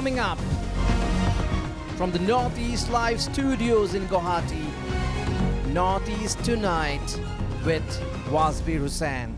coming up. From the Northeast Live studios in Guwahati, Northeast Tonight with Wasbir Hussain.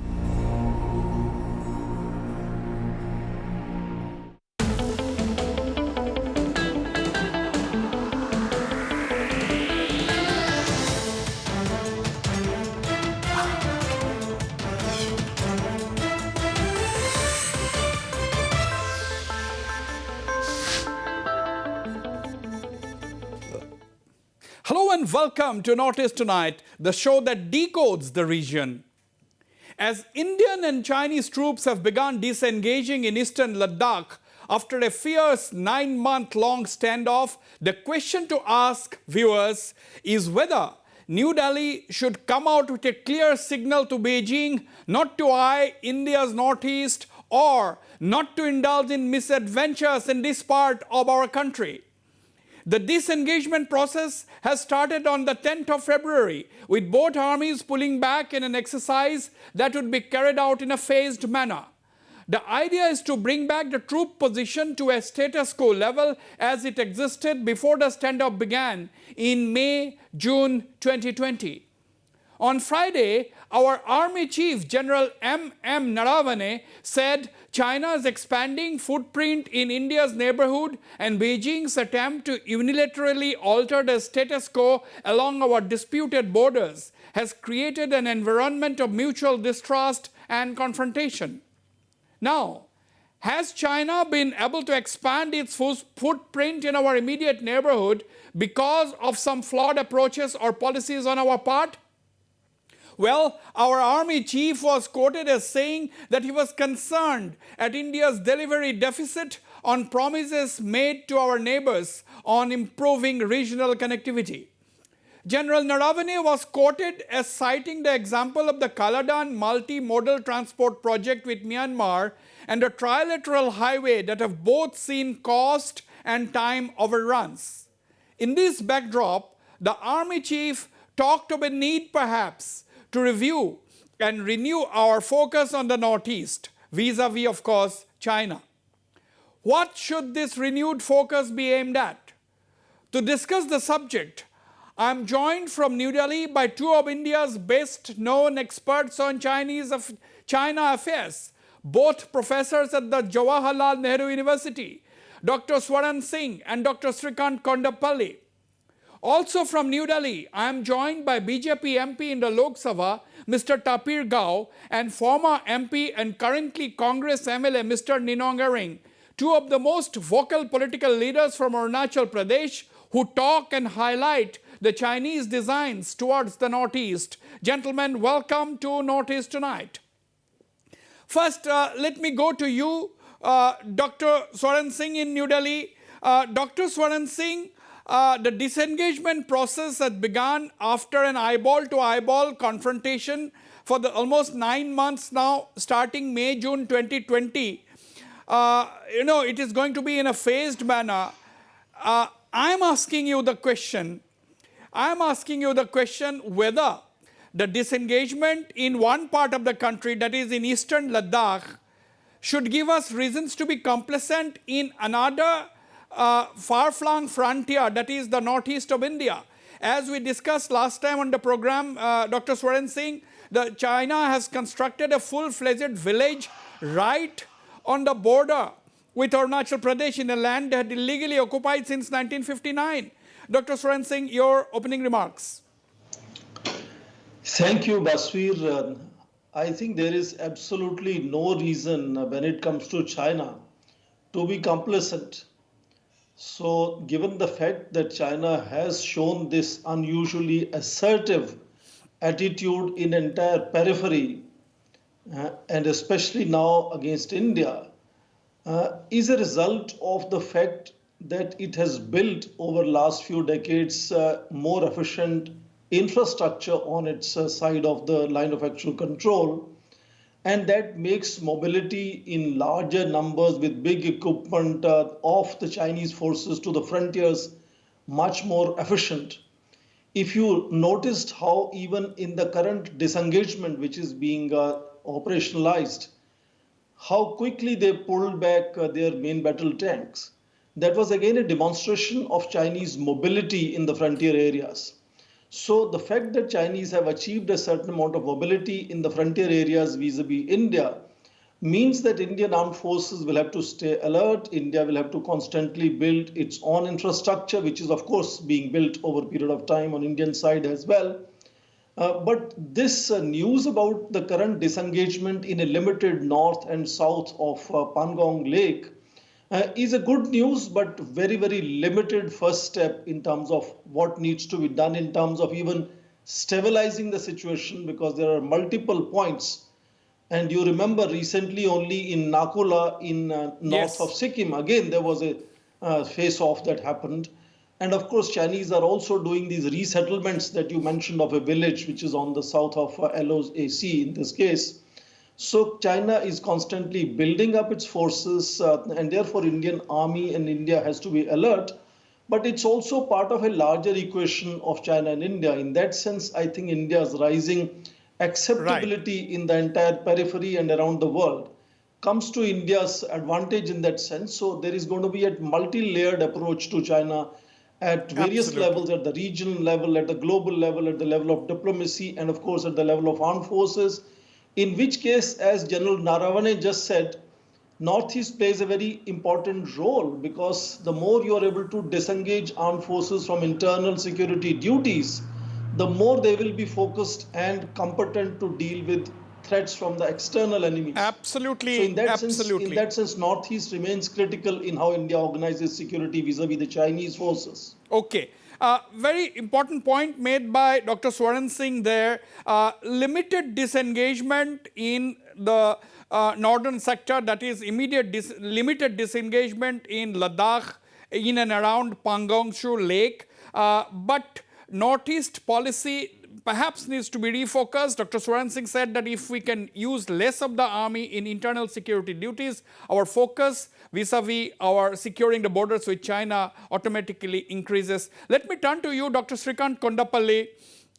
Hello and welcome to Northeast Tonight, the show that decodes the region. As Indian and Chinese troops have begun disengaging in eastern Ladakh after a fierce 9-month-long standoff, the question to ask viewers is whether New Delhi should come out with a clear signal to Beijing not to eye India's northeast or not to indulge in misadventures in this part of our country. The disengagement process has started on the 10th of February, with both armies pulling back in an exercise that would be carried out in a phased manner. The idea is to bring back the troop position to a status quo level as it existed before the standoff began in May-June 2020. On Friday, our Army Chief General M. Naravane said China's expanding footprint in India's neighborhood and Beijing's attempt to unilaterally alter the status quo along our disputed borders has created an environment of mutual distrust and confrontation. Now, has China been able to expand its footprint in our immediate neighborhood because of some flawed approaches or policies on our part? Well, our army chief was quoted as saying that he was concerned at India's delivery deficit on promises made to our neighbors on improving regional connectivity. General Naravane was quoted as citing the example of the Kaladan multi-modal transport project with Myanmar and a trilateral highway that have both seen cost and time overruns. In this backdrop, the army chief talked of a need perhaps to review and renew our focus on the Northeast, vis-a-vis, of course, China. What should this renewed focus be aimed at? To discuss the subject, I am joined from New Delhi by two of India's best-known experts on China affairs, both professors at the Jawaharlal Nehru University, Dr. Swaran Singh and Dr. Srikanth Kondapalli. Also from New Delhi, I am joined by BJP MP in the Lok Sabha, Mr. Tapir Gao, and former MP and currently Congress MLA, Mr. Ninong Ering, two of the most vocal political leaders from Arunachal Pradesh who talk and highlight the Chinese designs towards the Northeast. Gentlemen, welcome to Northeast Tonight. First, let me go to you, Dr. Swaran Singh in New Delhi. Dr. Swaran Singh, the disengagement process had begun after an eyeball-to-eyeball confrontation for the almost 9 months now, starting May-June 2020. It is going to be in a phased manner. I'm asking you the question whether the disengagement in one part of the country, that is in eastern Ladakh, should give us reasons to be complacent in another far-flung frontier, that is the northeast of India. As we discussed last time on the program, Dr. Swaran Singh, China has constructed a full-fledged village right on the border with Arunachal Pradesh in a land that had illegally occupied since 1959. Dr. Swaran Singh, your opening remarks. Thank you, Basweer. I think there is absolutely no reason when it comes to China to be complacent. So, given the fact that China has shown this unusually assertive attitude in entire periphery, and especially now against India, is a result of the fact that it has built over last few decades more efficient infrastructure on its side of the line of actual control, and that makes mobility in larger numbers with big equipment of the Chinese forces to the frontiers much more efficient. If you noticed how even in the current disengagement which is being operationalized, how quickly they pulled back their main battle tanks. that was again a demonstration of Chinese mobility in the frontier areas. So the fact that Chinese have achieved a certain amount of mobility in the frontier areas vis-a-vis India means that Indian armed forces will have to stay alert. India will have to constantly build its own infrastructure, which is of course being built over a period of time on Indian side as well. But this news about the current disengagement in a limited north and south of Pangong Lake is a good news, but very, very limited first step in terms of what needs to be done in terms of even stabilizing the situation, because there are multiple points. And you remember recently only in Nakula in north of Yes. Sikkim, again there was a face-off that happened. And of course, Chinese are also doing these resettlements that you mentioned of a village which is on the south of LOAC in this case. So China is constantly building up its forces, and therefore Indian army and India has to be alert. But it's also part of a larger equation of China and India. In that sense, I think India's rising acceptability in the entire periphery and around the world comes to India's advantage in that sense. So there is going to be a multi-layered approach to China at various Absolutely. levels, at the regional level, at the global level, at the level of diplomacy, and of course at the level of armed forces. In which case, as General Naravane just said, Northeast plays a very important role, because the more you are able to disengage armed forces from internal security duties, the more they will be focused and competent to deal with threats from the external enemies. So Absolutely. Absolutely. in that sense, Northeast remains critical in how India organizes security vis-a-vis the Chinese forces. Okay. Very important point made by Dr. Swaran Singh there. Limited disengagement in the northern sector, that is limited disengagement in Ladakh, in and around Pangongshu Lake. But Northeast policy perhaps needs to be refocused. Dr. Swaran Singh said that if we can use less of the army in internal security duties, our focus vis-a-vis our securing the borders with China automatically increases. Let me turn to you, Dr. Srikanth Kondapalli.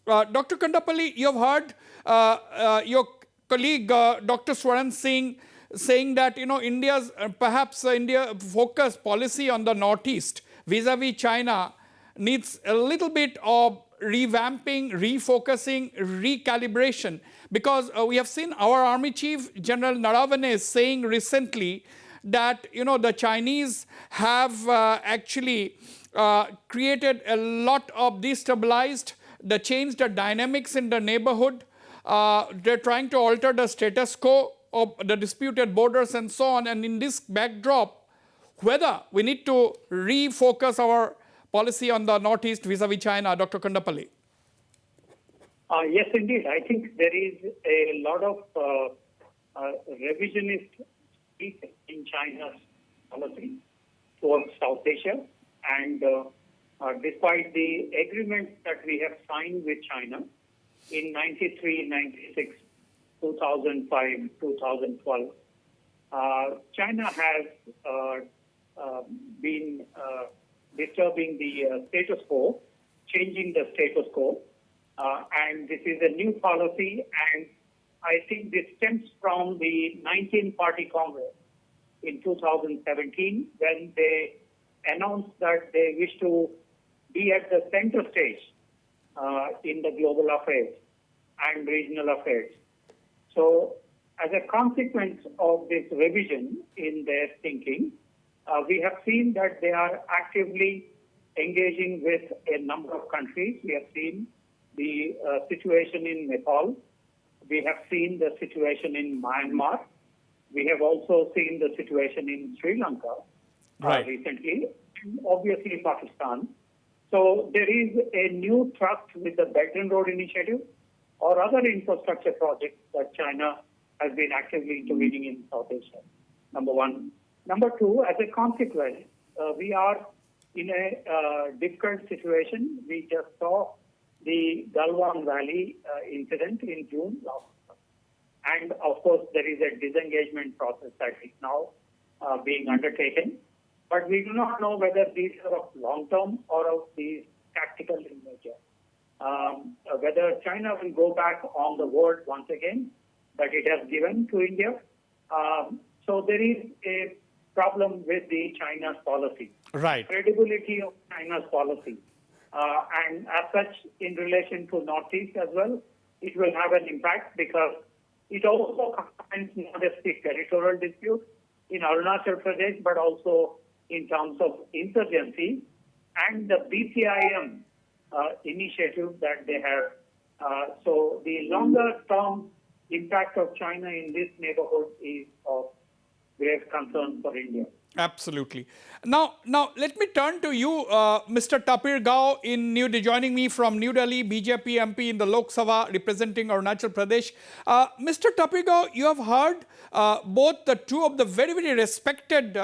Dr. Kondapalli, you have heard your colleague, Dr. Swaran Singh, saying that India's perhaps India focus policy on the Northeast vis-a-vis China needs a little bit of revamping, refocusing, recalibration, because we have seen our Army Chief General Naravane saying recently that the Chinese have actually created a lot of destabilized, changed the dynamics in the neighborhood. They're trying to alter the status quo of the disputed borders and so on. And in this backdrop, whether we need to refocus our policy on the Northeast vis-a-vis China, Dr. Kondapalli. Yes, indeed. I think there is a lot of revisionist in China's policy towards South Asia. And despite the agreements that we have signed with China in 93, 96, 2005, 2012, China has been disturbing the status quo, changing the status quo. And this is a new policy, and I think this stems from the 19-party Congress in 2017, when they announced that they wish to be at the center stage in the global affairs and regional affairs. So as a consequence of this revision in their thinking, we have seen that they are actively engaging with a number of countries. We have seen the situation in Nepal. We have seen the situation in Myanmar. We have also seen the situation in Sri Lanka recently, and obviously Pakistan. So there is a new thrust with the Belt and Road Initiative or other infrastructure projects that China has been actively intervening in South Asia, number one. Number two, as a consequence, we are in a difficult situation. We just saw the Galwan Valley incident in June last month. And of course, there is a disengagement process that is now being undertaken. But we do not know whether these are of long-term or of the tactical in nature. Whether China will go back on the word once again that it has given to India. So there is a problem with the China's policy, Right. credibility of China's policy. And as such, in relation to Northeast as well, it will have an impact because it also combines not just the territorial dispute in Arunachal Pradesh, but also in terms of insurgency and the BCIM initiative that they have. So the longer term impact of China in this neighborhood is of great concern for India. Absolutely. Now, let me turn to you, Mr. Tapir Gao, joining me from New Delhi, BJP MP in the Lok Sabha, representing Arunachal Pradesh. Mr. Tapir Gao, you have heard both the two of the very, very respected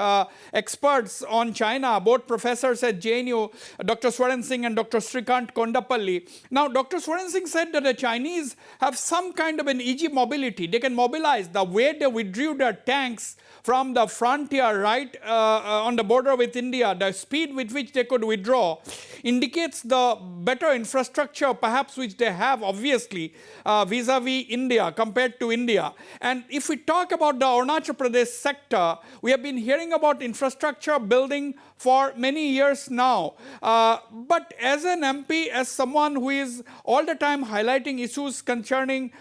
experts on China, both professors at JNU, Dr. Swaran Singh and Dr. Srikanth Kondapalli. Now, Dr. Swaran Singh said that the Chinese have some kind of an easy mobility. They can mobilize. The way they withdrew their tanks from the frontier, right, on the border with India, the speed with which they could withdraw indicates the better infrastructure perhaps which they have, obviously, vis-a-vis India, compared to India. And if we talk about the Arunachal Pradesh sector, we have been hearing about infrastructure building for many years now. But as an MP, as someone who is all the time highlighting issues concerning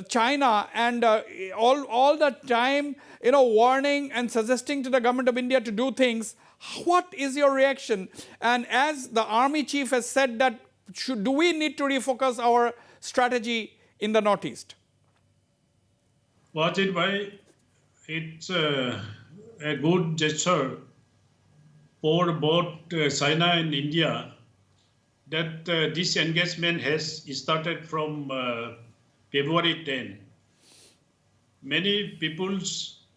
China and all the time, warning and suggesting to the government of India to do things, what is your reaction? And as the army chief has said that, do we need to refocus our strategy in the Northeast? Watch it by, it's a good gesture for both China and India that this engagement has started from February 10. Many people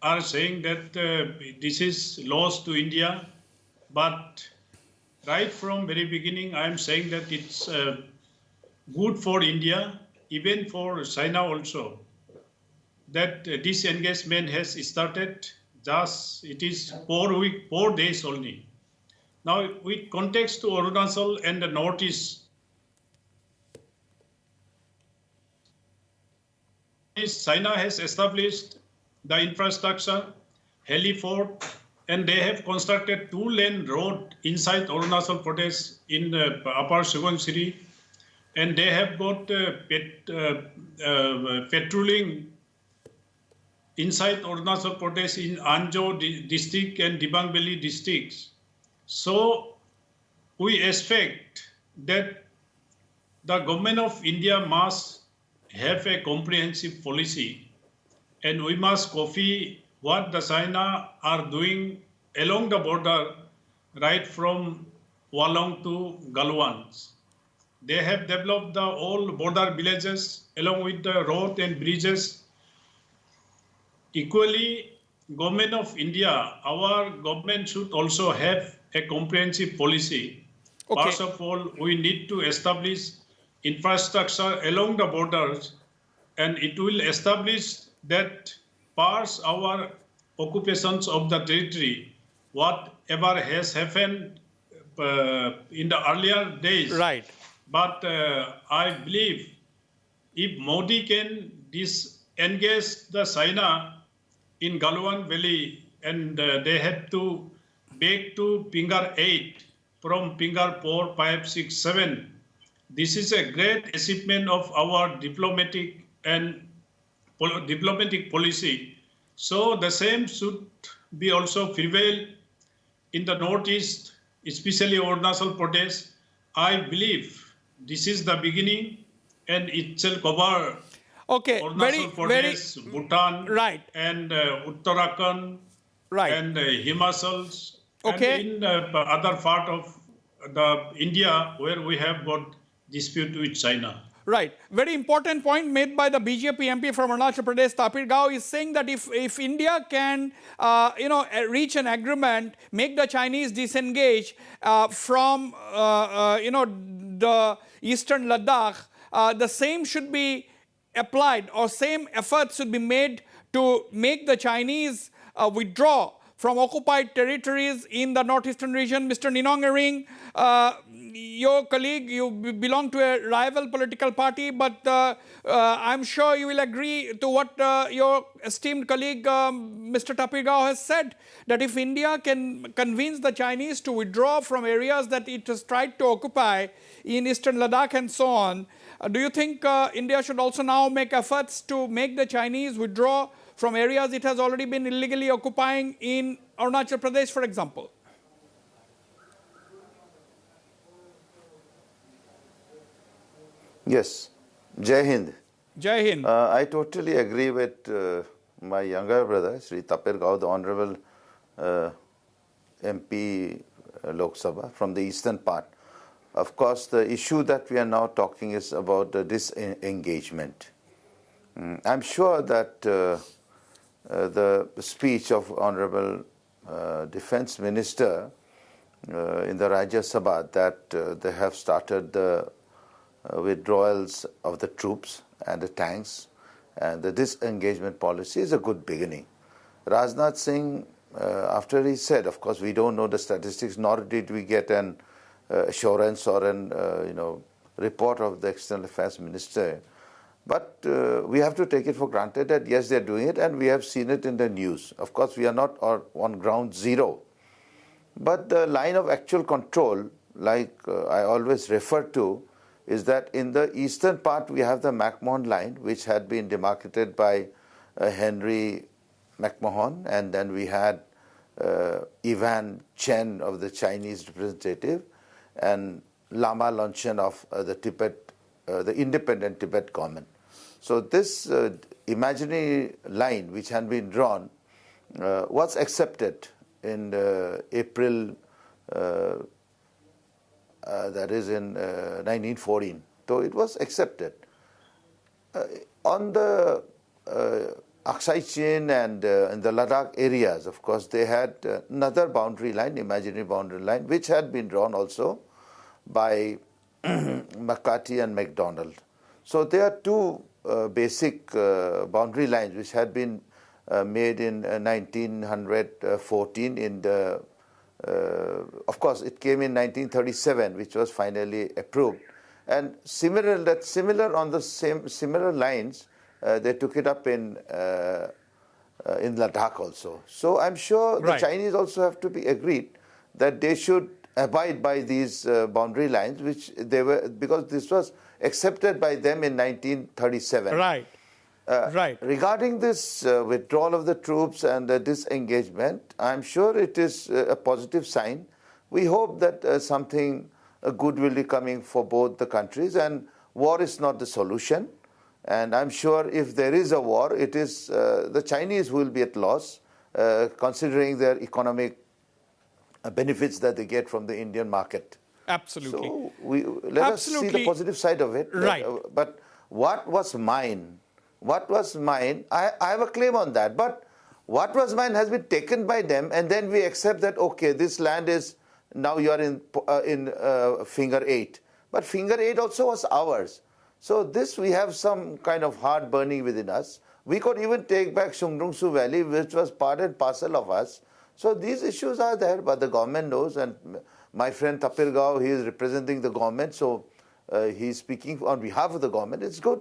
are saying that this is loss to India, but right from very beginning, I am saying that it's good for India, even for China also, that this engagement has started. Just it is 4 days only. Now, with context to Arunachal and the Northeast, China has established the infrastructure, heliport, and they have constructed 2-lane road inside Arunachal Pradesh in Upper Subansiri, and they have got patrolling inside Arunachal Pradesh in Anjo district and Dibang Valley districts. So we expect that the government of India must have a comprehensive policy, and we must copy what the China are doing along the border, right from Walong to Galwan. They have developed the all border villages along with the road and bridges. Equally, government of India, our government should also have a comprehensive policy. Okay. First of all, we need to establish infrastructure along the borders, and it will establish that parts our occupations of the territory, whatever has happened in the earlier days. Right. But I believe if Modi can disengage the China in Galwan Valley, and they have to back to Finger 8 from Finger 4, 5, 6, 7. This is a great achievement of our diplomatic policy. So the same should be also prevail in the Northeast, especially Arunachal Pradesh. I believe this is the beginning, and it shall cover Arunachal Pradesh, Bhutan, right, and Uttarakhand, right, and Himachal, okay, and in other part of the India where we have got dispute with China. Right. Very important point made by the BJP MP from Arunachal Pradesh, Tapir Gao, is saying that if India can, reach an agreement, make the Chinese disengage from, the eastern Ladakh, the same should be applied, or same efforts should be made to make the Chinese withdraw from occupied territories in the northeastern region. Mr. Ninong Ering, your colleague, you belong to a rival political party, but I'm sure you will agree to what your esteemed colleague, Mr. Tapir Gao, has said, that if India can convince the Chinese to withdraw from areas that it has tried to occupy in eastern Ladakh and so on, do you think India should also now make efforts to make the Chinese withdraw from areas it has already been illegally occupying in Arunachal Pradesh, for example? Yes. Jai Hind. Jai Hind. I totally agree with my younger brother, Sri Tapir Gao, the Honorable MP Lok Sabha from the eastern part. Of course, the issue that we are now talking is about the disengagement. I'm sure that the speech of Honorable Defense Minister in the Rajya Sabha that they have started the withdrawals of the troops and the tanks and the disengagement policy is a good beginning. Rajnath Singh, after he said, of course we don't know the statistics, nor did we get an assurance or an report of the External Affairs Minister, but we have to take it for granted that yes, they're doing it, and we have seen it in the news. Of course, we are not on ground zero, but the line of actual control, like I always refer to, is that in the eastern part we have the McMahon line, which had been demarcated by Henry McMahon, and then we had Ivan Chen of the Chinese representative, and Lama Longchen of the independent Tibet government. So this imaginary line which had been drawn was accepted in April that is in 1914. So it was accepted. On the Aksai Chin and in the Ladakh areas, of course, they had another boundary line, imaginary boundary line, which had been drawn also by McCarthy and MacDonald. So there are two basic boundary lines which had been made in 1914 in the of course, it came in 1937, which was finally approved. And similar on the similar lines, they took it up in Ladakh also. So I'm sure the Chinese also have to be agreed that they should abide by these boundary lines, which they were, because this was accepted by them in 1937. Right. Regarding this withdrawal of the troops and the disengagement, I'm sure it is a positive sign. We hope that something good will be coming for both the countries, and war is not the solution. And I'm sure if there is a war, it is the Chinese who will be at loss, considering their economic benefits that they get from the Indian market. Absolutely. So let us see the positive side of it. Right. But what was mine? What was mine, I have a claim on that, but what was mine has been taken by them, and then we accept that, okay, this land is, now you are in Finger 8. But Finger 8 also was ours. So this, we have some kind of heart burning within us. We could even take back Shungdungsu Valley, which was part and parcel of us. So these issues are there, but the government knows, and my friend Tapir Gao, he is representing the government, so he's speaking on behalf of the government. It's good.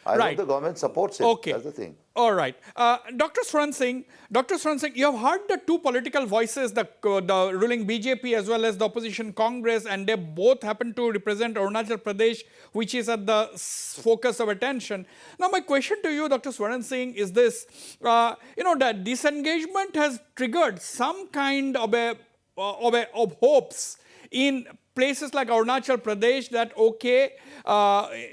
I hope the government supports it. Okay. That's the thing. All right. Dr. Swaran Singh, you have heard the two political voices, the ruling BJP as well as the opposition Congress, and they both happen to represent Arunachal Pradesh, which is at the focus of attention. Now, my question to you, Dr. Swaran Singh, is this. That disengagement has triggered some kind of hopes in places like Arunachal Pradesh that, okay,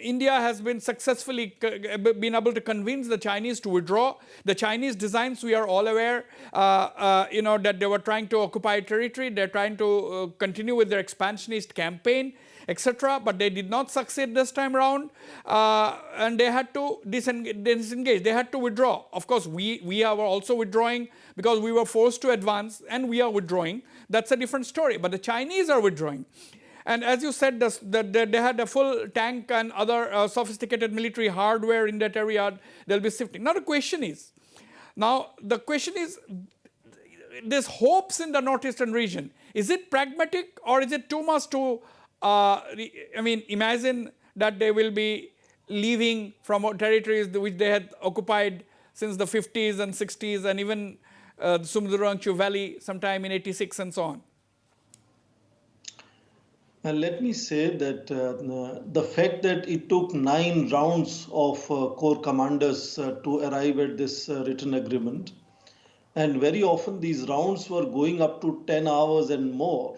India has been successfully been able to convince the Chinese to withdraw. The Chinese designs, we are all aware, that they were trying to occupy territory. They're trying to continue with their expansionist campaign, etc. But they did not succeed this time around, and they had to disengage. They had to withdraw. Of course, we are also withdrawing because we were forced to advance, and we are withdrawing. That's a different story. But the Chinese are withdrawing. And as you said, they had a full tank and other sophisticated military hardware in that area. They'll be shifting. Now the question is, there's hopes in the northeastern region. Is it pragmatic, or is it too much to imagine that they will be leaving from territories which they had occupied since the 50s and 60s and even the Sumdurangchu Valley sometime in 86 and so on. And let me say that the fact that it took 9 rounds of corps commanders to arrive at this written agreement, and very often these rounds were going up to 10 hours and more.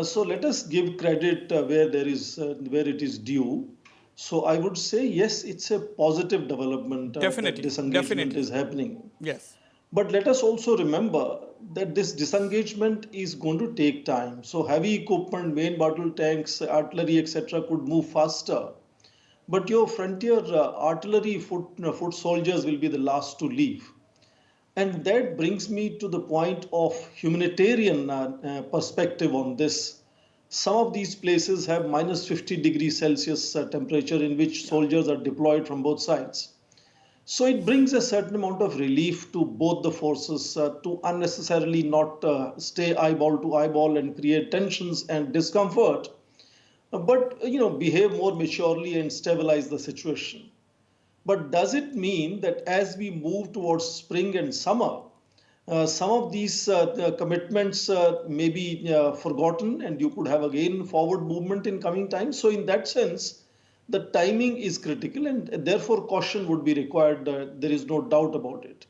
So let us give credit where it is due. So I would say yes, it's a positive development that disengagement is happening. Yes. But let us also remember that this disengagement is going to take time. So heavy equipment, main battle tanks, artillery, etc. could move faster. But your frontier artillery foot soldiers will be the last to leave. And that brings me to the point of humanitarian perspective on this. Some of these places have minus 50 degrees Celsius temperature in which soldiers are deployed from both sides. So it brings a certain amount of relief to both the forces to unnecessarily not stay eyeball to eyeball and create tensions and discomfort, but behave more maturely and stabilize the situation. But does it mean that as we move towards spring and summer, some of these commitments may be forgotten and you could have again forward movement in coming times? So in that sense, the timing is critical and therefore caution would be required. There is no doubt about it.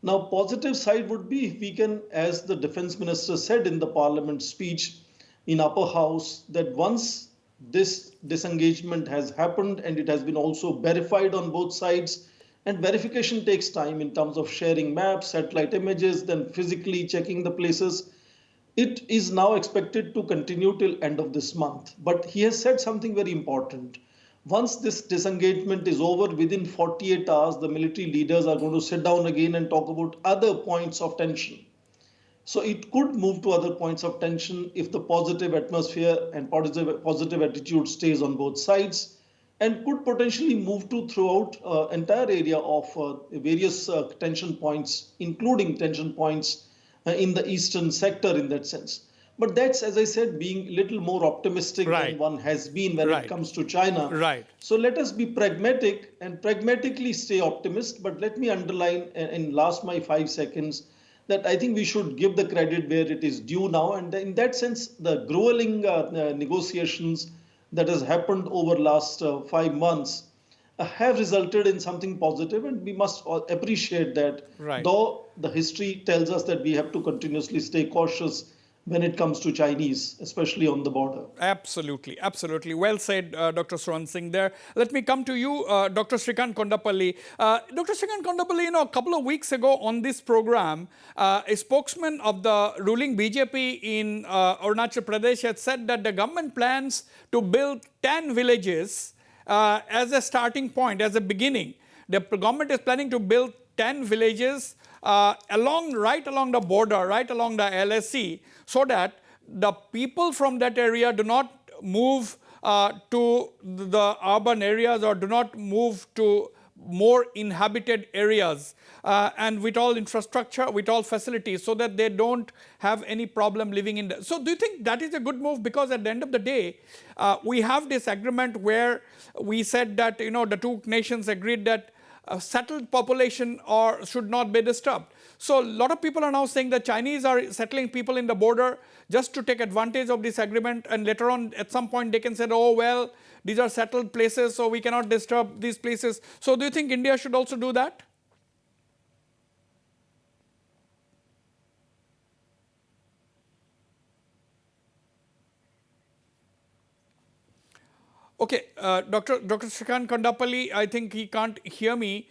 Now, positive side would be if we can, as the defense minister said in the parliament speech in upper house, that once this disengagement has happened and it has been also verified on both sides, and verification takes time in terms of sharing maps, satellite images, then physically checking the places. It is now expected to continue till end of this month. But he has said something very important. Once this disengagement is over, within 48 hours, the military leaders are going to sit down again and talk about other points of tension. So it could move to other points of tension if the positive atmosphere and positive attitude stays on both sides, and could potentially move to throughout entire area of various tension points, including tension points in the eastern sector in that sense. But that's, as I said, being a little more optimistic than one has been when it comes to China. Right. So let us be pragmatic and pragmatically stay optimist. But let me underline in last my 5 seconds that I think we should give the credit where it is due now. And in that sense, the grueling negotiations that has happened over last 5 months have resulted in something positive, and we must appreciate that. Though the history tells us that we have to continuously stay cautious when it comes to Chinese, especially on the border. Absolutely, absolutely. Well said, Dr. Swaran Singh there. Let me come to you, Dr. Srikanth Kondapalli. Dr. Srikanth Kondapalli, a couple of weeks ago on this program, a spokesman of the ruling BJP in Arunachal Pradesh had said that the government plans to build 10 villages as a starting point, as a beginning. The government is planning to build 10 villages right along the border, right along the LSC, so that the people from that area do not move to the urban areas or do not move to more inhabited areas and with all infrastructure, with all facilities, so that they don't have any problem living in the... So do you think that is a good move? Because at the end of the day, we have this agreement where we said that, the two nations agreed that settled population should not be disturbed. So a lot of people are now saying that Chinese are settling people in the border just to take advantage of this agreement, and later on at some point they can say, oh well, these are settled places, so we cannot disturb these places. So do you think India should also do that? Okay, Dr. Srikanth Kondapalli, I think he can't hear me.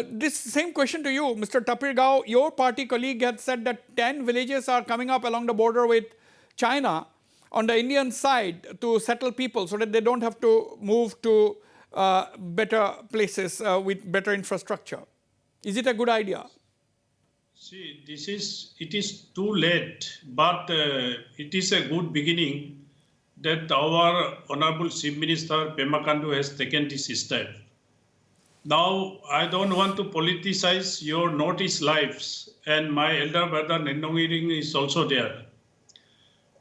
This same question to you, Mr. Tapir Gao. Your party colleague had said that 10 villages are coming up along the border with China on the Indian side to settle people so that they don't have to move to better places with better infrastructure. Is it a good idea? See, it is too late, but it is a good beginning that our Honorable Chief Minister Pema Khandu has taken this step. Now, I don't want to politicize your Northeast lives, and my elder brother Ninong Ering is also there.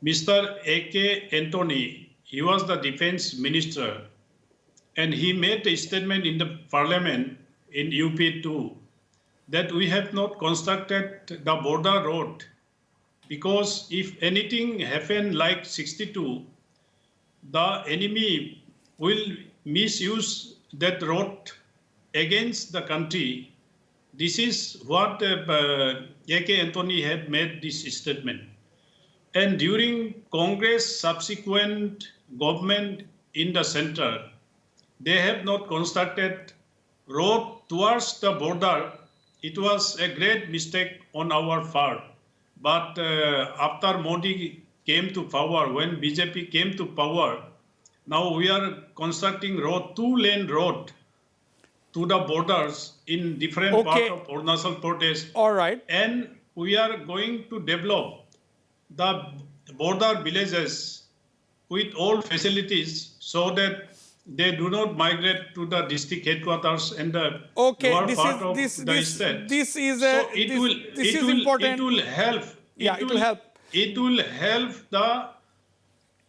Mr. A.K. Antony, he was the defense minister, and he made a statement in the parliament in UP2 that we have not constructed the border road because if anything happened like 62, the enemy will misuse that road against the country. This is what A.K. Antony had made this statement. And during Congress subsequent government in the center, they have not constructed road towards the border. It was a great mistake on our part. But after Modi came to power, when BJP came to power, now we are constructing road, two-lane road to the borders in different parts of Arunachal Pradesh. All right. And we are going to develop the border villages with all facilities so that they do not migrate to the district headquarters and the lower part of the state. This is It important. will help. It will help. It will help the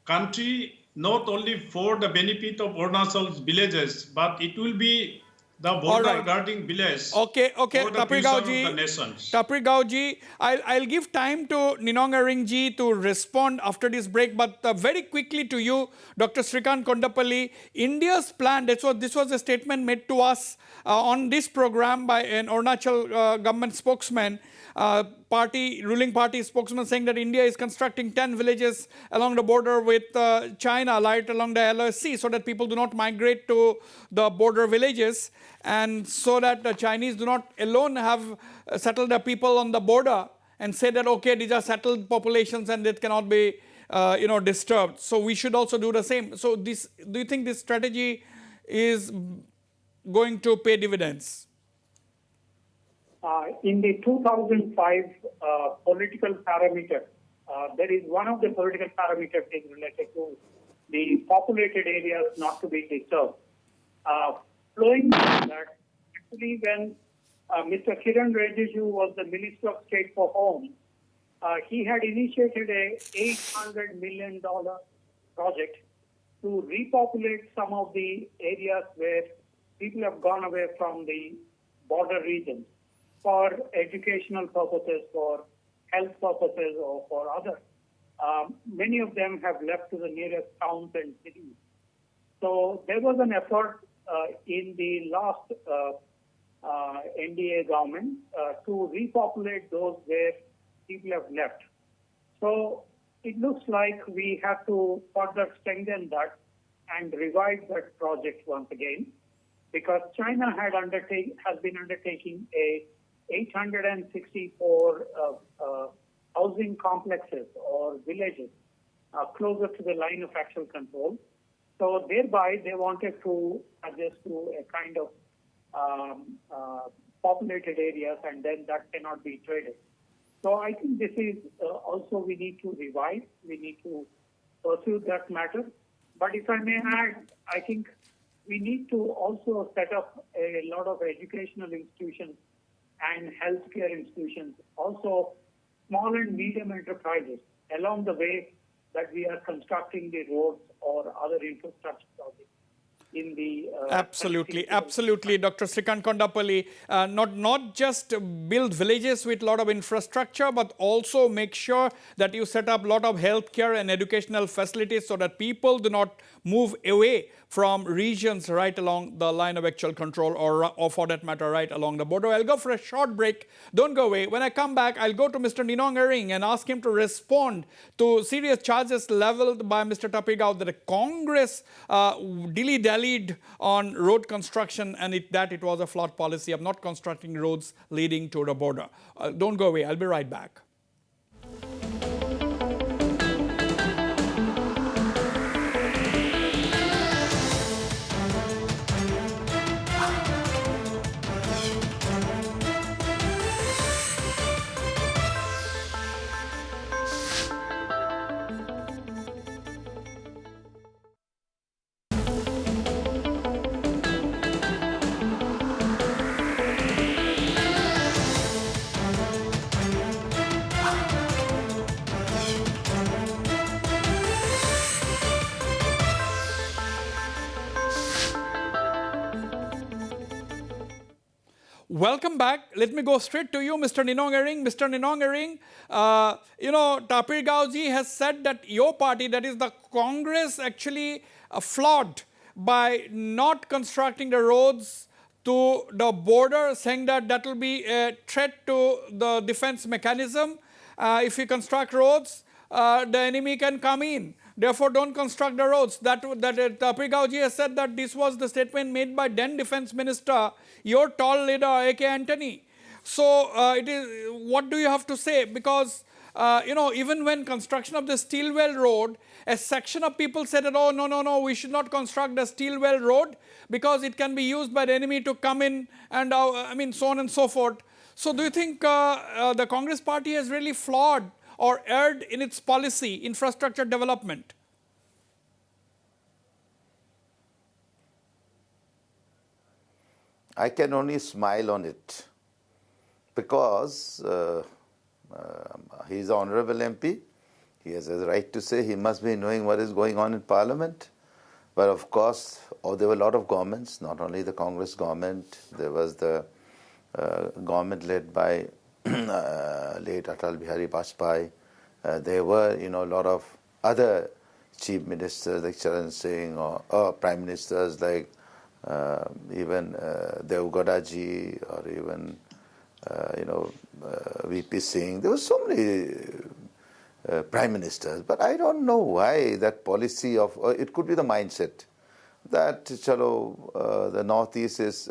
country not only for the benefit of Arunachal's villages, but it will be the border guarding village. Okay, for the Tapir future Gao of the ji. nations. Tapir Gao ji, I'll give time to Ninong Ering ji to respond after this break, but very quickly to you, Dr. Srikanth Kondapalli, India's plan, this was a statement made to us on this program by an Arunachal government spokesman, ruling party spokesman saying that India is constructing 10 villages along the border with China, right along the LOC, so that people do not migrate to the border villages, and so that the Chinese do not alone have settled the people on the border and say that, okay, these are settled populations and that cannot be disturbed. So we should also do the same. So do you think this strategy is going to pay dividends? In the 2005 political parameter, there is one of the political parameters is related to the populated areas not to be disturbed. Flowing from that, actually when Mr. Kiran Rijiju was the Minister of State for Home, he had initiated a $800 million project to repopulate some of the areas where people have gone away from the border regions for educational purposes, for health purposes, or for others. Many of them have left to the nearest towns and cities. So there was an effort in the last NDA government to repopulate those where people have left. So it looks like we have to further strengthen that and revive that project once again, because China has been undertaking a 864 housing complexes or villages closer to the line of actual control. So thereby they wanted to adjust to a kind of populated areas, and then that cannot be traded. So I think this is also we need to revive, we need to pursue that matter. But if I may add, I think we need to also set up a lot of educational institutions and healthcare institutions, also small and medium enterprises along the way that we are constructing the roads or other infrastructure projects in the absolutely, Dr. Srikanth Kondapalli, not just build villages with a lot of infrastructure, but also make sure that you set up a lot of healthcare and educational facilities so that people do not move away from regions right along the line of actual control, or for that matter, right along the border. I'll go for a short break. Don't go away. When I come back, I'll go to Mr. Ninong Ering and ask him to respond to serious charges leveled by Mr. Tapir Gao that the Congress dilly-dallied on road construction, and it was a flawed policy of not constructing roads leading to the border. Don't go away. I'll be right back. Welcome back. Let me go straight to you, Mr. Ninong Ering. Mr. Ninong Ering, Tapir Gao ji has said that your party, that is the Congress, actually flawed by not constructing the roads to the border, saying that that will be a threat to the defense mechanism. If you construct roads, the enemy can come in. Therefore, don't construct the roads. Tapir Gao ji has said that this was the statement made by then Defense Minister, your tall leader, A.K. Antony. So, what do you have to say? Because, even when construction of the Steelwell Road, a section of people said that, oh, no, we should not construct the Steelwell Road because it can be used by the enemy to come in and, so on and so forth. So, do you think the Congress party has really flawed or erred in its policy, infrastructure development? I can only smile on it because he's an honorable MP. He has a right to say, he must be knowing what is going on in Parliament. But of course, there were a lot of governments, not only the Congress government, there was the government led by late Atal Bihari Vajpayee. There were, a lot of other chief ministers like Swaran Singh or prime ministers like even Devgowda ji or even, VP Singh. There were so many prime ministers. But I don't know why that policy of, it could be the mindset that, the Northeast is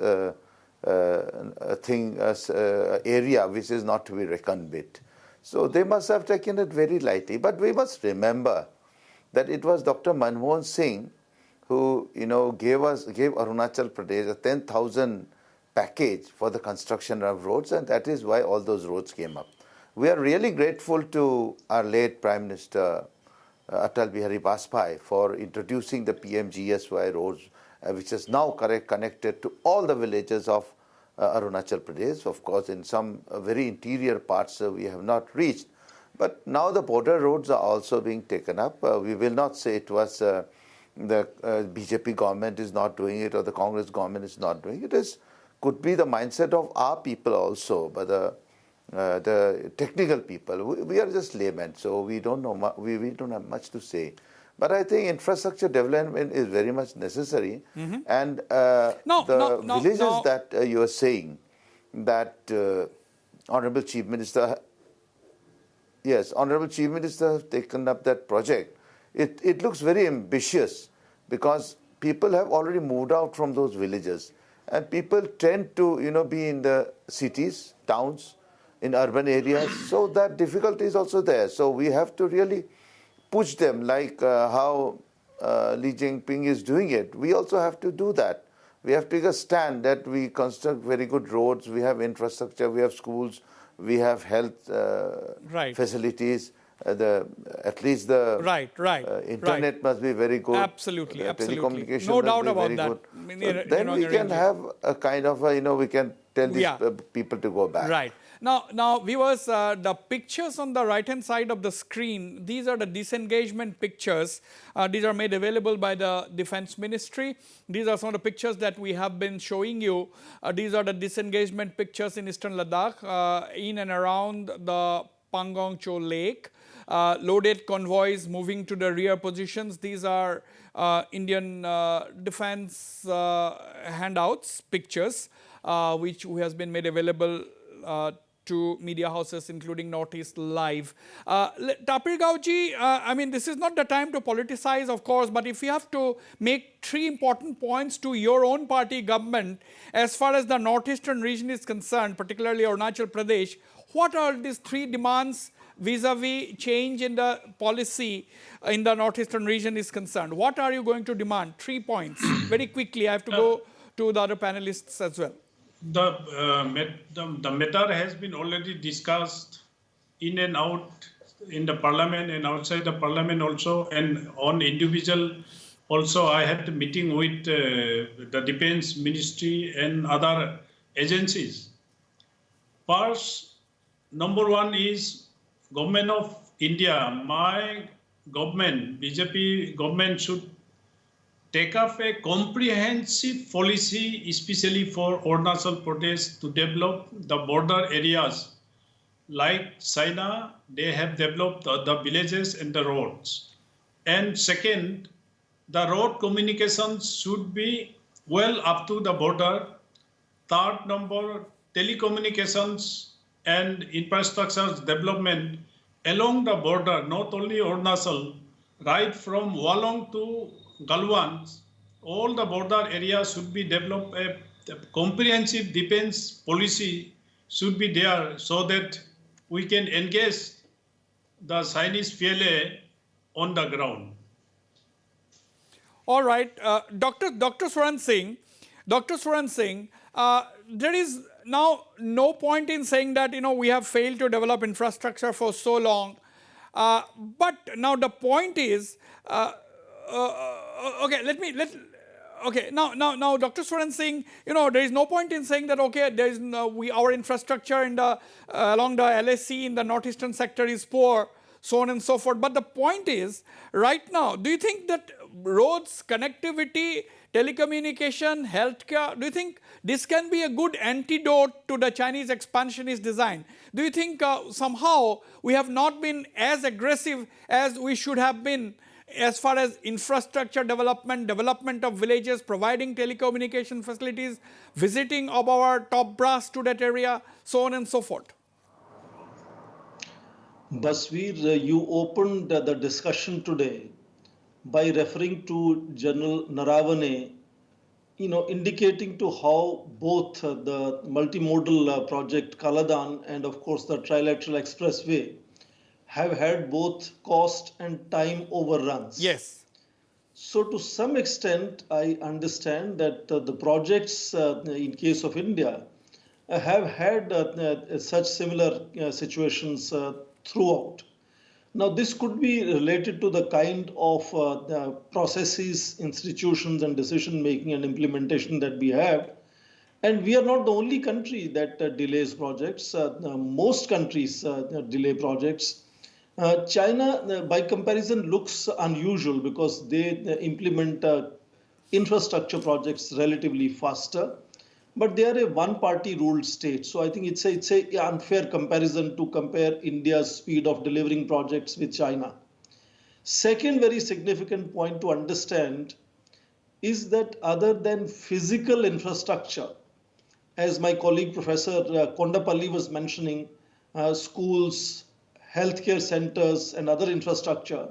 area which is not to be reckoned with. So they must have taken it very lightly. But we must remember that it was Dr. Manmohan Singh who, gave Arunachal Pradesh a 10,000 package for the construction of roads, and that is why all those roads came up. We are really grateful to our late Prime Minister Atal Bihari Vajpayee for introducing the PMGSY roads, which is now connected to all the villages of Arunachal Pradesh. Of course, in some very interior parts we have not reached. But now the border roads are also being taken up. We will not say it was the BJP government is not doing it or the Congress government is not doing it. It could be the mindset of our people also, but the technical people. We are just laymen, so we don't know. We don't have much to say. But I think infrastructure development is very much necessary. And villages that you are saying that Honorable Chief Minister, Honorable Chief Minister has taken up that project. It looks very ambitious because people have already moved out from those villages. And people tend to, be in the cities, towns, in urban areas. So that difficulty is also there. So we have to really push them like how Li Jinping is doing it. We also have to do that. We have to take a stand that we construct very good roads, we have infrastructure, we have schools, we have health facilities. At least the internet must be very good. Absolutely. Telecommunication no doubt must be about very that. good. Then we can have a kind of, we can tell these people to go back. Right. Now, viewers, the pictures on the right-hand side of the screen, these are the disengagement pictures. These are made available by the Defense Ministry. These are some of the pictures that we have been showing you. These are the disengagement pictures in eastern Ladakh, in and around the Pangong Cho Lake. Loaded convoys moving to the rear positions. These are Indian defense handouts, pictures, which has been made available to media houses, including Northeast Live. Tapir Gao ji, this is not the time to politicize, of course, but if you have to make 3 important points to your own party government, as far as the northeastern region is concerned, particularly Arunachal Pradesh, what are these 3 demands vis-a-vis change in the policy in the northeastern region is concerned? What are you going to demand? 3 points. Very quickly, I have to go to the other panelists as well. The matter has been already discussed in and out in the parliament and outside the parliament also, and on individual also. I had a meeting with the defense ministry and other agencies. First, number 1 is government of India. My government, BJP government, should take up a comprehensive policy, especially for Arunachal Pradesh, to develop the border areas. Like China, they have developed the villages and the roads. And second, the road communications should be well up to the border. Third number, telecommunications and infrastructure development along the border, not only Arunachal, right from Walong to Galwan, all the border areas should be developed. A comprehensive defense policy should be there so that we can engage the Chinese PLA on the ground. All right, Dr. Swaran Singh, there is now no point in saying that we have failed to develop infrastructure for so long. But now the point is, okay, now Dr. Swaran Singh, there is no point in saying that there is our infrastructure in the along the LAC in the northeastern sector is poor, so on and so forth. But the point is, right now, do you think that roads, connectivity, telecommunication, healthcare, do you think this can be a good antidote to the Chinese expansionist design? Do you think somehow we have not been as aggressive as we should have been as far as infrastructure development of villages, providing telecommunication facilities, visiting of our top brass to that area, so on and so forth? Basveer, you opened the discussion today by referring to General Naravane, indicating to how both the multimodal project Kaladan and of course the trilateral expressway have had both cost and time overruns. Yes. So to some extent, I understand that the projects in case of India have had such similar situations throughout. Now, this could be related to the kind of the processes, institutions, and decision-making and implementation that we have. And we are not the only country that delays projects. Most countries delay projects. China, by comparison, looks unusual because they implement infrastructure projects relatively faster. But they are a one-party ruled state. So I think it's a unfair comparison to compare India's speed of delivering projects with China. Second very significant point to understand is that other than physical infrastructure, as my colleague Professor Kondapalli was mentioning, schools, healthcare centers, and other infrastructure,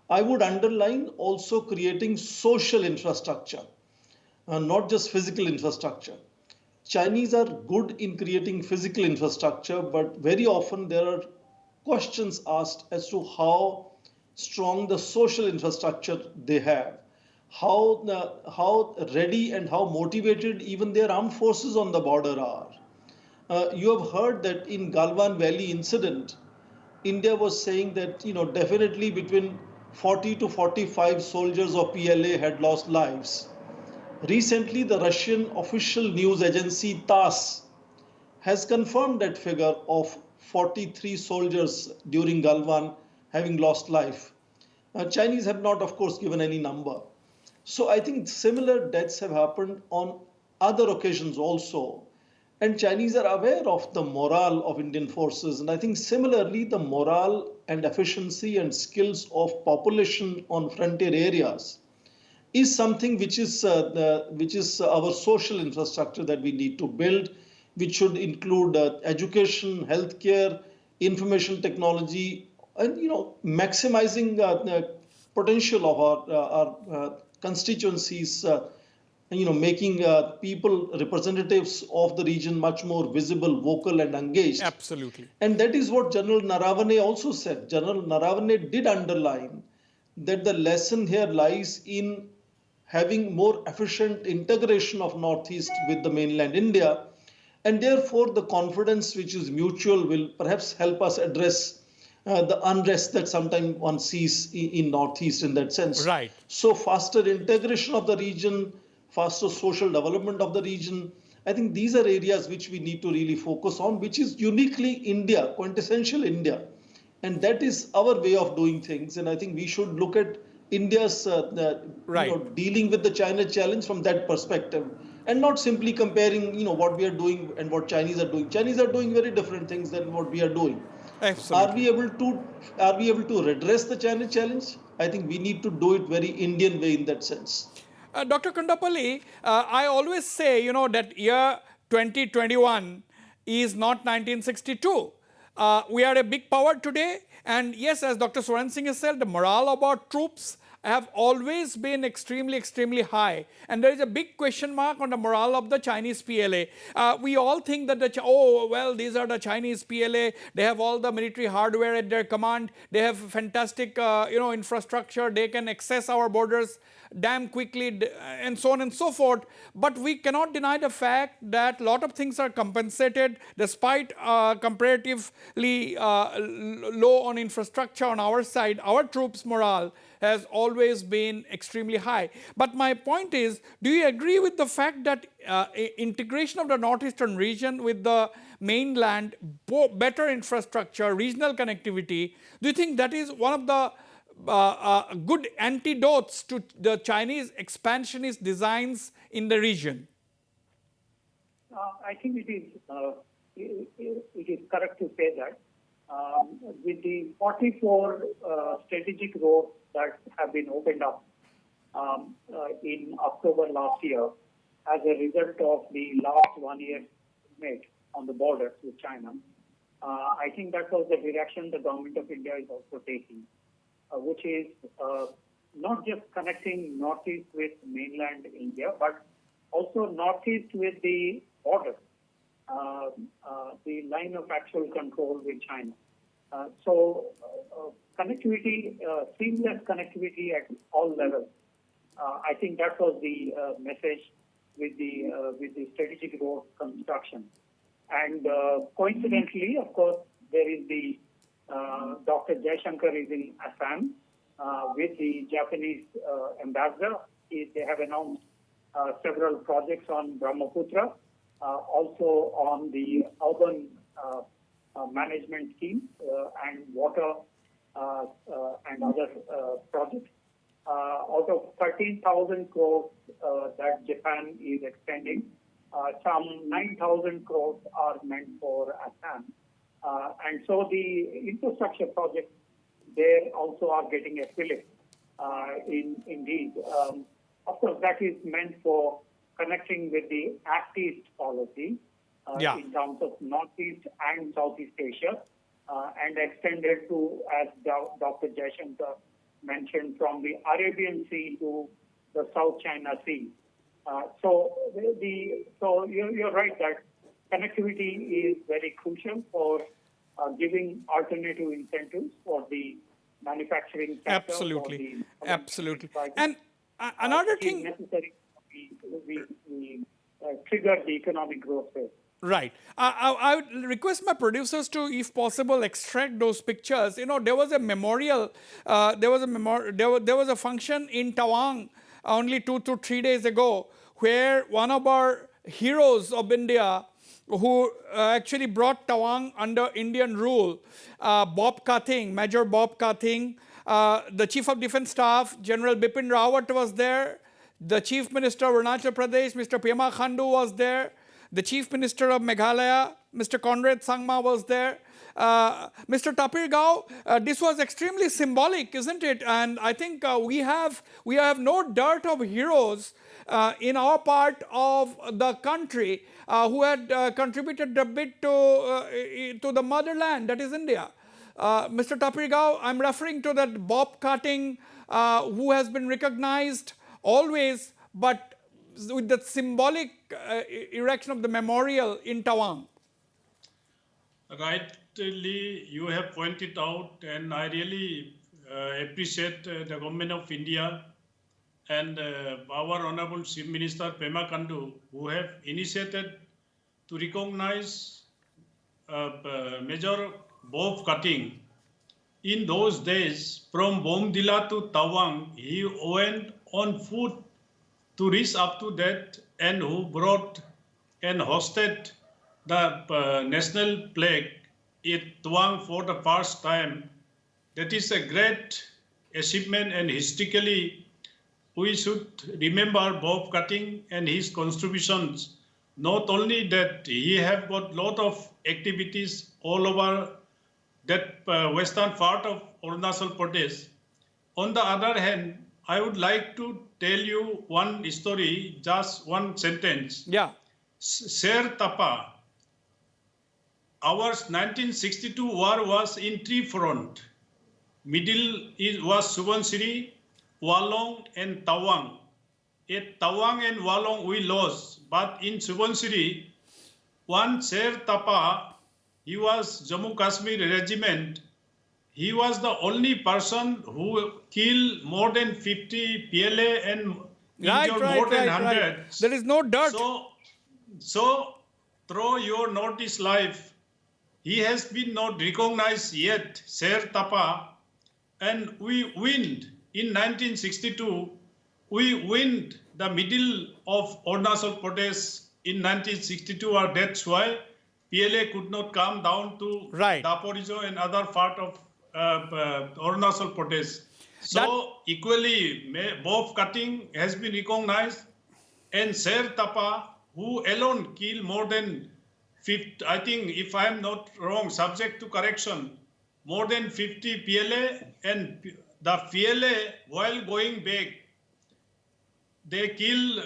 I would underline also creating social infrastructure, not just physical infrastructure. Chinese are good in creating physical infrastructure, but very often there are questions asked as to how strong the social infrastructure they have, how ready and how motivated even their armed forces on the border are. You have heard that in Galwan Valley incident, India was saying that definitely between 40 to 45 soldiers of PLA had lost lives. Recently, the Russian official news agency TASS has confirmed that figure of 43 soldiers during Galwan having lost life. Chinese have not, of course, given any number. So I think similar deaths have happened on other occasions also. And Chinese are aware of the morale of Indian forces. And I think similarly, the morale and efficiency and skills of population on frontier areas is something which is our social infrastructure that we need to build, which should include education, healthcare, information technology, and maximizing potential of our constituencies, making people representatives of the region much more visible, vocal, and engaged. Absolutely. And that is what General Naravane also said. General Naravane did underline that the lesson here lies in having more efficient integration of Northeast with the mainland India. And therefore, the confidence which is mutual will perhaps help us address the unrest that sometimes one sees in Northeast in that sense. Right. So faster integration of the region, faster social development of the region. I think these are areas which we need to really focus on, which is uniquely India, quintessential India. And that is our way of doing things. And I think we should look at India's dealing with the China challenge from that perspective, and not simply comparing what we are doing and what Chinese are doing. Chinese are doing very different things than what we are doing. Are Absolutely. we able to redress the China challenge? I think we need to do it very Indian way in that sense. Dr. Kondapalli, I always say, that year 2021 is not 1962. We are a big power today, and yes, as Dr. Swaran Singh has said, the morale of our troops have always been extremely, extremely high. And there is a big question mark on the morale of the Chinese PLA. We all think that these are the Chinese PLA. They have all the military hardware at their command. They have fantastic, infrastructure. They can access our borders damn quickly, and so on and so forth. But we cannot deny the fact that a lot of things are compensated despite comparatively low on infrastructure on our side. Our troops' morale has always been extremely high. But my point is, do you agree with the fact that integration of the northeastern region with the mainland, better infrastructure, regional connectivity, do you think that is one of the good antidotes to the Chinese expansionist designs in the region? I think it is correct to say that with the 44 strategic roads that have been opened up in October last year as a result of the last 1 year made on the borders with China, I think that was the direction the government of India is also taking. Which is not just connecting Northeast with mainland India, but also Northeast with the border, the line of actual control with China. So connectivity, seamless connectivity at all levels. I think that was the message with the strategic road construction. And coincidentally, of course, there is the Dr. Jaishankar is in Assam with the Japanese ambassador. They have announced several projects on Brahmaputra, also on the urban management scheme and water and other projects. Out of 13,000 crores that Japan is extending, some 9,000 crores are meant for Assam. And so the infrastructure projects there also are getting a fillip indeed. Of course, that is meant for connecting with the Act East policy in terms of Northeast and Southeast Asia and extended to, as Dr. Jaishankar mentioned, from the Arabian Sea to the South China Sea. So you're right that connectivity is very crucial for giving alternative incentives for the manufacturing sector. Absolutely, absolutely. And another thing, necessary, we trigger the economic growth rate. Right. I would request my producers to, if possible, extract those pictures. There was a memorial. There was a function in Tawang only 2 to 3 days ago, where one of our heroes of India, who actually brought Tawang under Indian rule, Bob Kathing, Major Bob Kathing, the Chief of Defence Staff, General Bipin Rawat was there, the Chief Minister of Arunachal Pradesh, Mr. Pema Khandu was there, the Chief Minister of Meghalaya, Mr. Conrad Sangma was there, Mr. Tapir Gao. This was extremely symbolic, isn't it? And I think we have no dearth of heroes in our part of the country who had contributed a bit to the motherland, that is India. Mr. Tapir Gao, I'm referring to that Bob Kathing who has been recognized always, but with the symbolic erection of the memorial in Tawang. Rightly, you have pointed out, and I really appreciate the government of India and our Honorable Chief Minister Pema Khandu, who have initiated to recognize Major Bob Kathing. In those days, from Bomdila to Tawang, he went on foot to reach up to that, and who brought and hosted the national flag at Tawang for the first time. That is a great achievement, and historically, we should remember Bob Cutting and his contributions. Not only that, he have got lot of activities all over that western part of Arunachal Pradesh. On the other hand, I would like to tell you one story, just one sentence. Yeah. Sher Tapa, our 1962 war was in three front. Middle was Subansiri, Walong and Tawang. At Tawang and Walong we lost, but in Subansiri, one Sher Tapa, he was Jammu Kashmir regiment. He was the only person who killed more than 50 PLA and injured more than 100. There is no doubt. So through your Northeast life, he has been not recognized yet, Sher Tapa, and we win in 1962. We win the middle of Arunachal Pradesh in 1962, or that's why PLA could not come down to Daporijo and other part of Arunachal Pradesh. So equally, Bob Cutting has been recognized, and Sher Tapa, who alone killed more than 50, I think, if I am not wrong, subject to correction, more than 50 PLA, and the PLA, while going back, they kill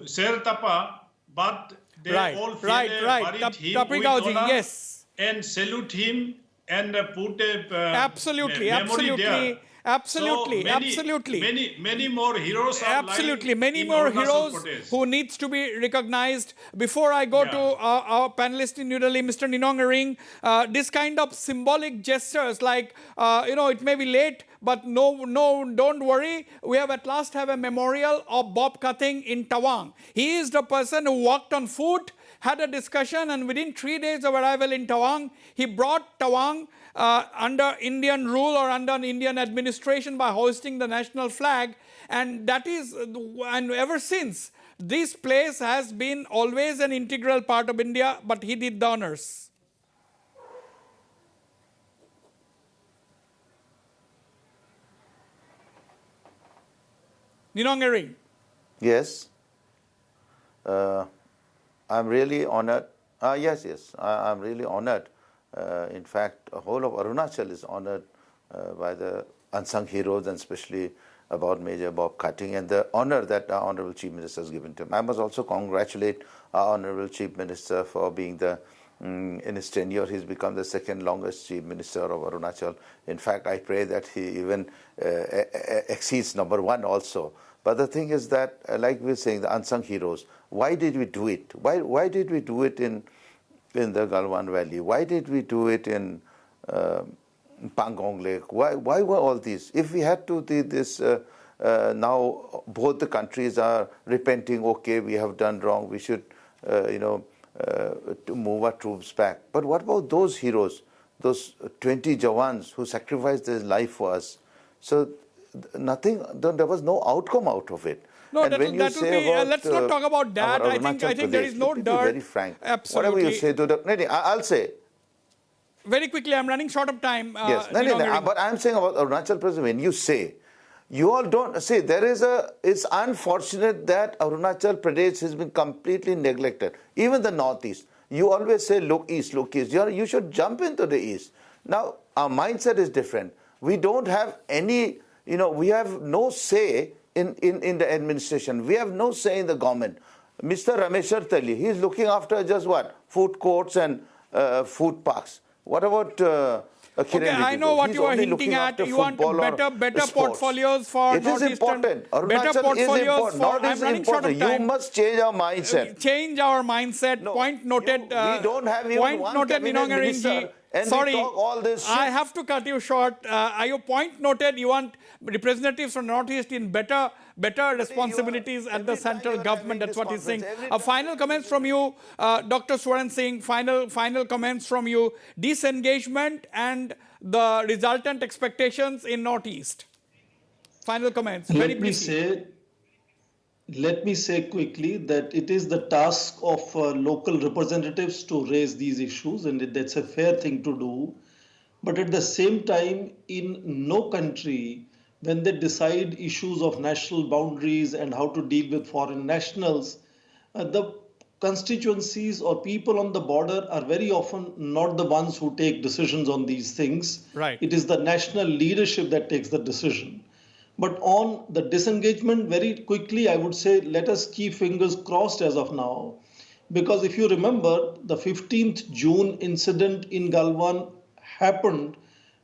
Sher Tapa, but they all buried him with honor, yes, and salute him and put a absolutely, memory there. Absolutely, So many more heroes are absolutely, many in more Arunachal heroes Pradesh. who needs to be recognized. Before I go to our panelist in New Delhi, Mr. Ninong Ering, this kind of symbolic gestures, like it may be late, but no, don't worry. We have at last have a memorial of Bob Cutting in Tawang. He is the person who walked on foot, had a discussion, and within 3 days of arrival in Tawang, he brought Tawang under Indian rule or under an Indian administration by hoisting the national flag, and that is, and ever since, this place has been always an integral part of India, but he did the honors. Ninong Ering. Yes. I'm really honored. Yes. I'm really honored. In fact, the whole of Arunachal is honored by the unsung heroes, and especially about Major Bob Cutting, and the honor that our Honorable Chief Minister has given to him. I must also congratulate our Honorable Chief Minister for being in his tenure, he's become the second longest Chief Minister of Arunachal. In fact, I pray that he even exceeds number one also. But the thing is that, like we were saying, the unsung heroes, why did we do it? Why did we do it in the Galwan Valley? Why did we do it in Pangong Lake? Why were all these? If we had to do this, now both the countries are repenting, okay, we have done wrong, we should, to move our troops back. But what about those heroes, those 20 Jawans who sacrificed their life for us? So there was no outcome out of it. No, and when you say about, let's not talk about that. I think there is no doubt. Very frank. Absolutely. Whatever you say I'll say. Very quickly, I'm running short of time. Yes, but I'm saying about Arunachal Pradesh, when you say, you all don't say, it's unfortunate that Arunachal Pradesh has been completely neglected. Even the Northeast. You always say, look east, look east. You should jump into the east. Now, our mindset is different. We don't have any, we have no say in the administration. We have no say in the government. Mr. Rameshwar Tali, he's looking after just what? Food courts and food parks. What about okay, I know what you are hinting at. You want better portfolios for It is important. Arunachal is important. I'm running short of time. You must change our mindset. Change our mindset. No, point noted. We don't have even point one noted, cabinet minister. And sorry, we talk all this shit. I have to cut you short. Your point noted. You want representatives from Northeast in better responsibilities at the central government. That's what he's saying. Final comments from you, Dr. Swaran Singh. Final comments from you. Disengagement and the resultant expectations in Northeast. Final comments. Very briefly. Let me say quickly that it is the task of local representatives to raise these issues, and that's a fair thing to do. But at the same time, in no country, when they decide issues of national boundaries and how to deal with foreign nationals, the constituencies or people on the border are very often not the ones who take decisions on these things. Right. It is the national leadership that takes the decision. But on the disengagement, very quickly, I would say, let us keep fingers crossed as of now. Because if you remember, the 15th June incident in Galwan happened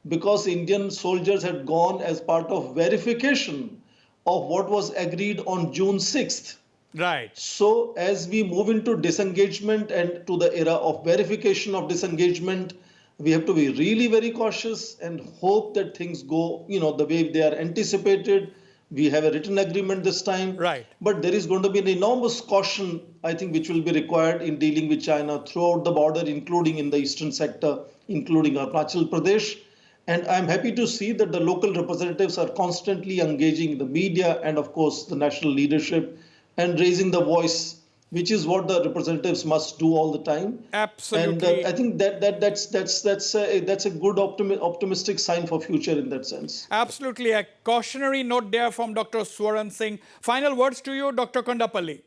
because Indian soldiers had gone as part of verification of what was agreed on June 6th. Right. So as we move into disengagement and to the era of verification of disengagement, we have to be really very cautious and hope that things go, the way they are anticipated. We have a written agreement this time. Right. But there is going to be an enormous caution, I think, which will be required in dealing with China throughout the border, including in the eastern sector, including Arunachal Pradesh. And I'm happy to see that the local representatives are constantly engaging the media and, of course, the national leadership and raising the voice, which is what the representatives must do all the time. Absolutely. And I think that's a good optimistic sign for future in that sense. Absolutely. A cautionary note there from Dr. Swaran Singh. Final words to you, Dr. Kondapalli.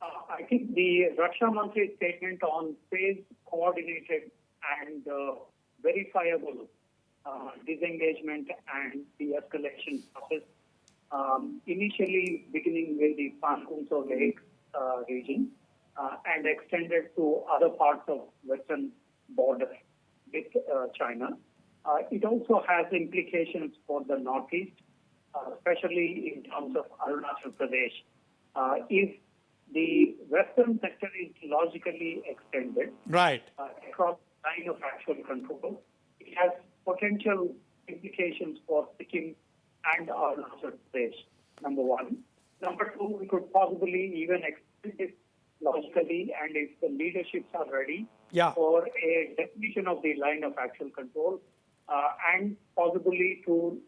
I think the Raksha Mantri's statement on phased, coordinated and verifiable disengagement and the escalation process, initially beginning with the Pankunso Lake region and extended to other parts of western border with China. It also has implications for the northeast, especially in terms of Arunachal Pradesh. If the western sector is logically extended Right. Across line of actual control, it has potential implications for Sikkim and Arunachal Pradesh, number one. Number two, we could possibly even extend it logically, and if the leaderships are ready for a definition of the line of actual control and possibly to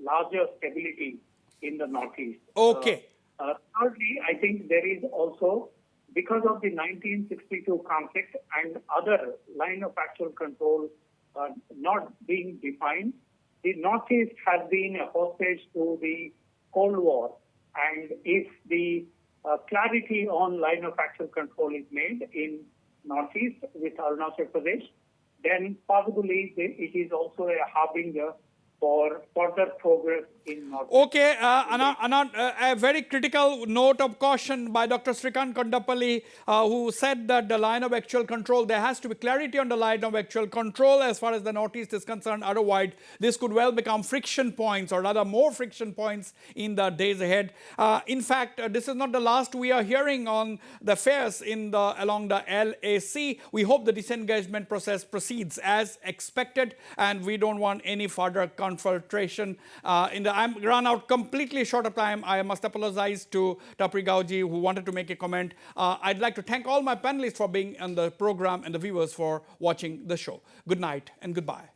larger stability in the northeast. Okay. Thirdly, I think there is also, because of the 1962 conflict and other line of actual control not being defined, the Northeast has been a hostage to the Cold War. And if the clarity on line of actual control is made in Northeast with Arunachal Pradesh, then possibly it is also a harbinger for further progress in North. Okay, Anand, a very critical note of caution by Dr. Srikanth Kondapalli, who said that the line of actual control, there has to be clarity on the line of actual control as far as the Northeast is concerned. Otherwise, this could well become friction points, or rather more friction points in the days ahead. In fact, this is not the last we are hearing on the affairs along the LAC. We hope the disengagement process proceeds as expected, and we don't want any further confrontation. I'm run out completely short of time. I must apologize to Tapir Gao ji, who wanted to make a comment. I'd like to thank all my panelists for being on the program and the viewers for watching the show. Good night and goodbye.